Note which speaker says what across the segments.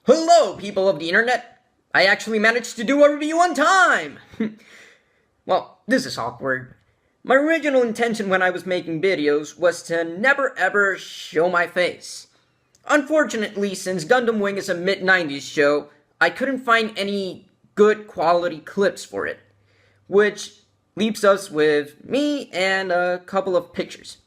Speaker 1: Hello, people of the internet! I actually managed to do a review on time! Well, this is awkward. My original intention when I was making videos was to never ever show my face. Unfortunately, since Gundam Wing is a mid-90s show, I couldn't find any good quality clips for it, which leaves us with me and a couple of pictures.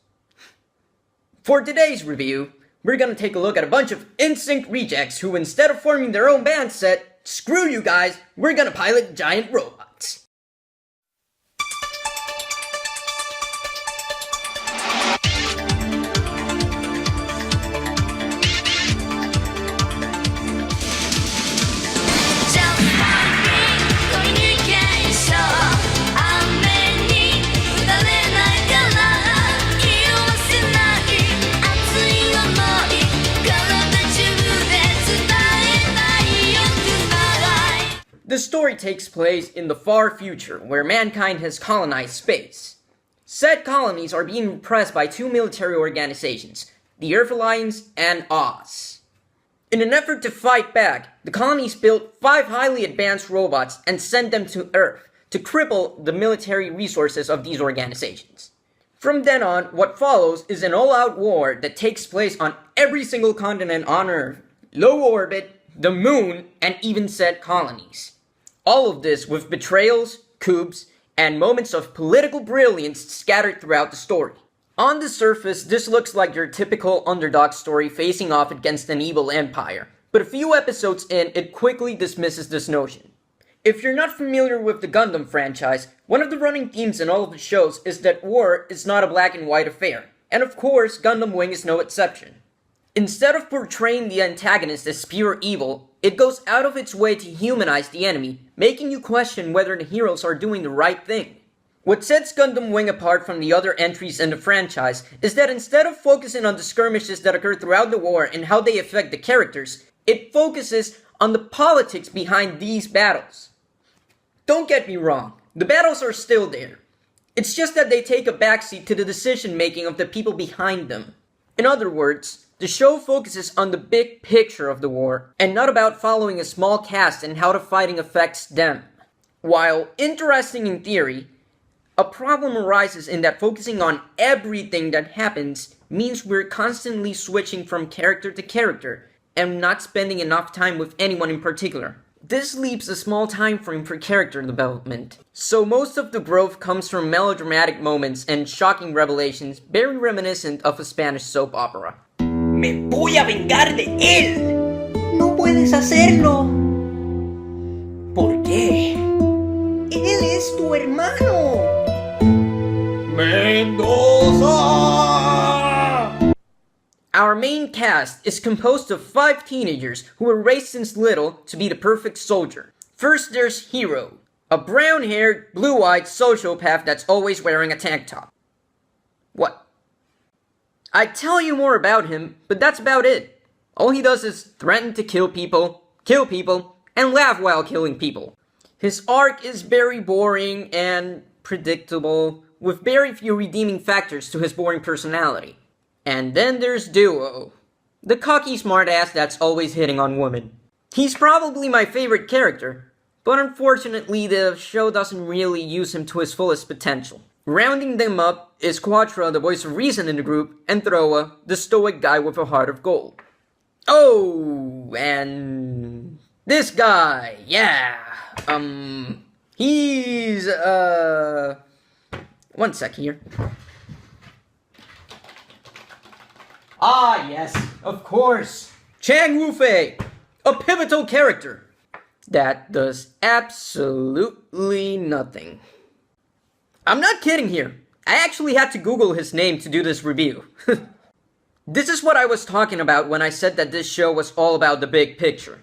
Speaker 1: For today's review, we're gonna take a look at a bunch of NSYNC rejects who, instead of forming their own band set, screw you guys, we're gonna pilot giant robots. The story takes place in the far future, where mankind has colonized space. Said colonies are being repressed by two military organizations, the Earth Alliance and Oz. In an effort to fight back, the colonies built 5 highly advanced robots and sent them to Earth to cripple the military resources of these organizations. From then on, what follows is an all-out war that takes place on every single continent on Earth, low orbit, the moon, and even said colonies. All of this with betrayals, coups, and moments of political brilliance scattered throughout the story. On the surface, this looks like your typical underdog story facing off against an evil empire, but a few episodes in, it quickly dismisses this notion. If you're not familiar with the Gundam franchise, one of the running themes in all of the shows is that war is not a black and white affair, and of course, Gundam Wing is no exception. Instead of portraying the antagonist as pure evil, it goes out of its way to humanize the enemy, making you question whether the heroes are doing the right thing. What sets Gundam Wing apart from the other entries in the franchise is that instead of focusing on the skirmishes that occur throughout the war and how they affect the characters, it focuses on the politics behind these battles. Don't get me wrong, the battles are still there. It's just that they take a backseat to the decision-making of the people behind them. In other words, the show focuses on the big picture of the war, and not about following a small cast and how the fighting affects them. While interesting in theory, a problem arises in that focusing on everything that happens means we're constantly switching from character to character, and not spending enough time with anyone in particular. This leaves a small time frame for character development, so most of the growth comes from melodramatic moments and shocking revelations very reminiscent of a Spanish soap opera.
Speaker 2: ¡Me voy a vengar de él! ¡No puedes hacerlo! ¿Por qué? ¡Él es tu hermano! ¡Mendoza!
Speaker 1: Our main cast is composed of 5 teenagers who were raised since little to be the perfect soldier. First there's Hero, a brown-haired, blue-eyed sociopath that's always wearing a tank top. What? I'd tell you more about him, but that's about it. All he does is threaten to kill people, and laugh while killing people. His arc is very boring and predictable, with very few redeeming factors to his boring personality. And then there's Duo, the cocky smartass that's always hitting on women. He's probably my favorite character, but unfortunately the show doesn't really use him to his fullest potential. Rounding them up is Quattro, the voice of reason in the group, and Throa, the stoic guy with a heart of gold. Oh, and this guy, yeah, he's, one sec here. Ah, yes, of course, Chang Wu-Fei, a pivotal character that does absolutely nothing. I'm not kidding here. I actually had to Google his name to do this review. This is what I was talking about when I said that this show was all about the big picture.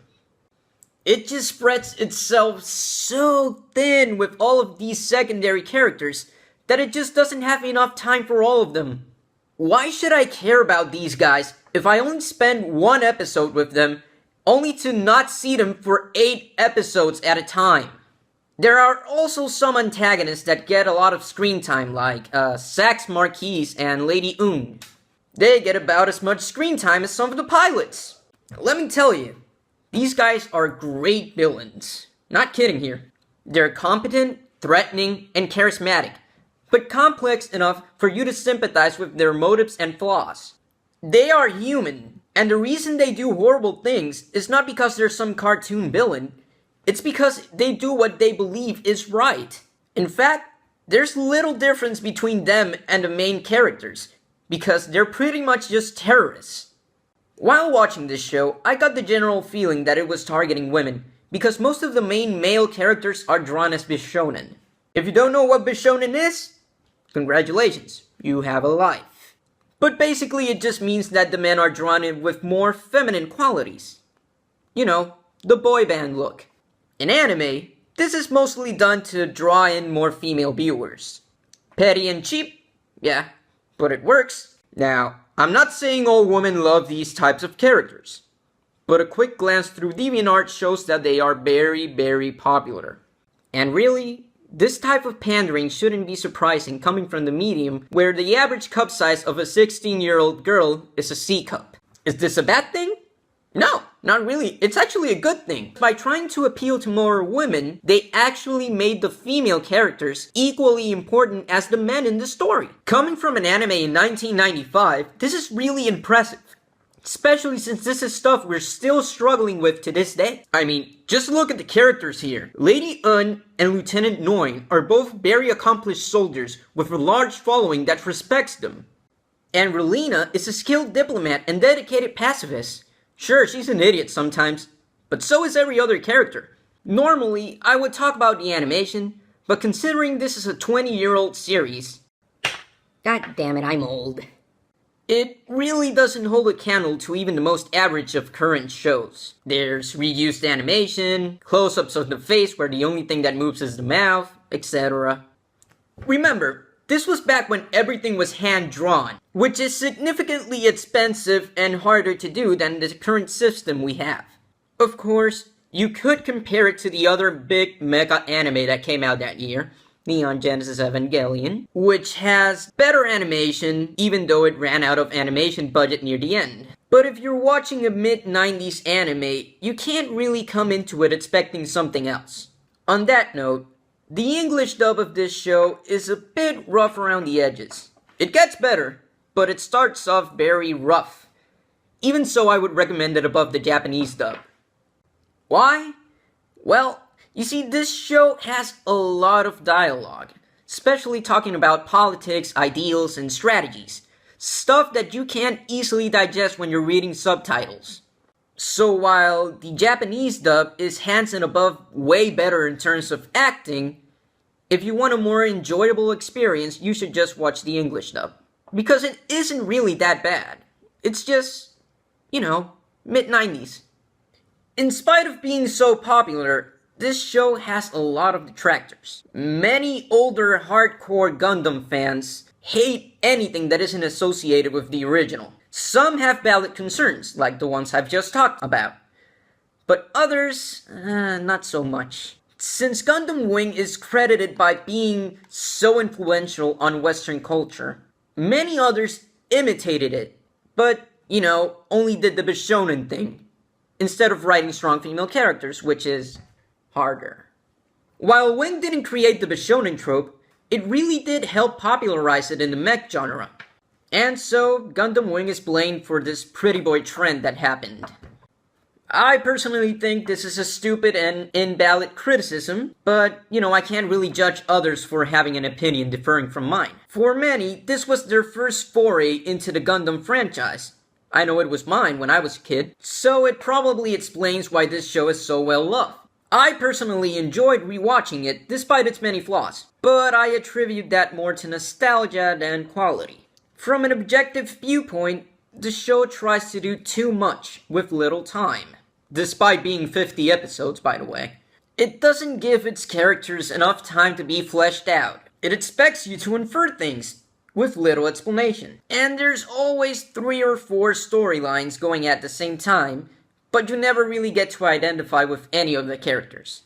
Speaker 1: It just spreads itself so thin with all of these secondary characters that it just doesn't have enough time for all of them. Why should I care about these guys if I only spend 1 episode with them, only to not see them for 8 episodes at a time? There are also some antagonists that get a lot of screen time, like Sax Marquise and Lady Une. They get about as much screen time as some of the pilots. Let me tell you, These guys are great villains. Not kidding here. They're competent, threatening, and charismatic, but complex enough for you to sympathize with their motives and flaws. They are human, and the reason they do horrible things is not because they're some cartoon villain. It's because they do what they believe is right. In fact, there's little difference between them and the main characters, because they're pretty much just terrorists. While watching this show, I got the general feeling that it was targeting women, because most of the main male characters are drawn as Bishonen. If you don't know what Bishonen is, congratulations, you have a life. But basically it just means that the men are drawn in with more feminine qualities. You know, the boy band look. In anime, this is mostly done to draw in more female viewers. Petty and cheap? Yeah, but it works. Now, I'm not saying all women love these types of characters, but a quick glance through DeviantArt shows that they are very, very popular. And really, this type of pandering shouldn't be surprising coming from the medium where the average cup size of a 16-year-old girl is a C cup. Is this a bad thing? No, not really. It's actually a good thing. By trying to appeal to more women, they actually made the female characters equally important as the men in the story. Coming from an anime in 1995, this is really impressive. Especially since this is stuff we're still struggling with to this day. I mean, just look at the characters here. Lady Un and Lieutenant Noin are both very accomplished soldiers with a large following that respects them. And Relina is a skilled diplomat and dedicated pacifist. Sure, she's an idiot sometimes, but so is every other character. Normally, I would talk about the animation, but considering this is a 20-year-old series...
Speaker 2: God damn it, I'm old.
Speaker 1: It really doesn't hold a candle to even the most average of current shows. There's reused animation, close-ups of the face where the only thing that moves is the mouth, etc. Remember, this was back when everything was hand-drawn, which is significantly expensive and harder to do than the current system we have. Of course, you could compare it to the other big mecha anime that came out that year, Neon Genesis Evangelion, which has better animation even though it ran out of animation budget near the end. But if you're watching a mid-90s anime, you can't really come into it expecting something else. On that note, the English dub of this show is a bit rough around the edges. It gets better, but it starts off very rough. Even so, I would recommend it above the Japanese dub. Why? Well, you see, this show has a lot of dialogue, especially talking about politics, ideals, and strategies. Stuff that you can't easily digest when you're reading subtitles. So while the Japanese dub is hands and above way better in terms of acting, if you want a more enjoyable experience, you should just watch the English dub. Because it isn't really that bad. It's just, you know, mid-90s. In spite of being so popular, this show has a lot of detractors. Many older hardcore Gundam fans hate anything that isn't associated with the original. Some have valid concerns, like the ones I've just talked about. But others, not so much. Since Gundam Wing is credited by being so influential on Western culture, many others imitated it, but, you know, only did the Bishonen thing, instead of writing strong female characters, which is harder. While Wing didn't create the Bishonen trope, it really did help popularize it in the mech genre. And so, Gundam Wing is blamed for this pretty boy trend that happened. I personally think this is a stupid and invalid criticism, but, you know, I can't really judge others for having an opinion differing from mine. For many, this was their first foray into the Gundam franchise. I know it was mine when I was a kid, so it probably explains why this show is so well loved. I personally enjoyed rewatching it despite its many flaws, but I attribute that more to nostalgia than quality. From an objective viewpoint, the show tries to do too much with little time. Despite being 50 episodes, by the way. It doesn't give its characters enough time to be fleshed out. It expects you to infer things, with little explanation. And there's always 3 or 4 storylines going at the same time, but you never really get to identify with any of the characters.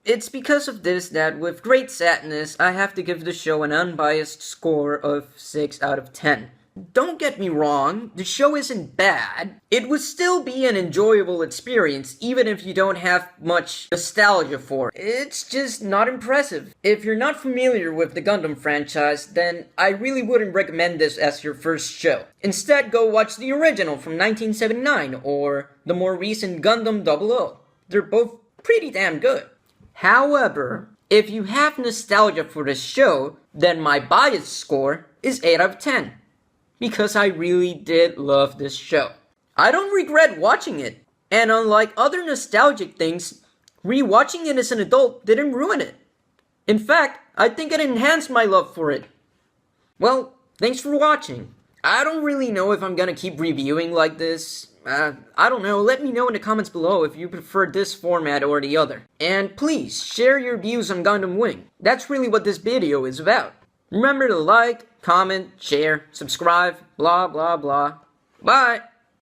Speaker 1: It's because of this that, with great sadness, I have to give the show an unbiased score of 6 out of 10. Don't get me wrong, the show isn't bad. It would still be an enjoyable experience even if you don't have much nostalgia for it. It's just not impressive. If you're not familiar with the Gundam franchise, then I really wouldn't recommend this as your first show. Instead, go watch the original from 1979 or the more recent Gundam 00. They're both pretty damn good. However, if you have nostalgia for the show, then my bias score is 8 out of 10. Because I really did love this show. I don't regret watching it. And unlike other nostalgic things, rewatching it as an adult didn't ruin it. In fact, I think it enhanced my love for it. Well, thanks for watching. I don't really know if I'm gonna keep reviewing like this. I don't know, let me know in the comments below if you prefer this format or the other. And please, share your views on Gundam Wing. That's really what this video is about. Remember to like, comment, share, subscribe, blah blah blah. Bye!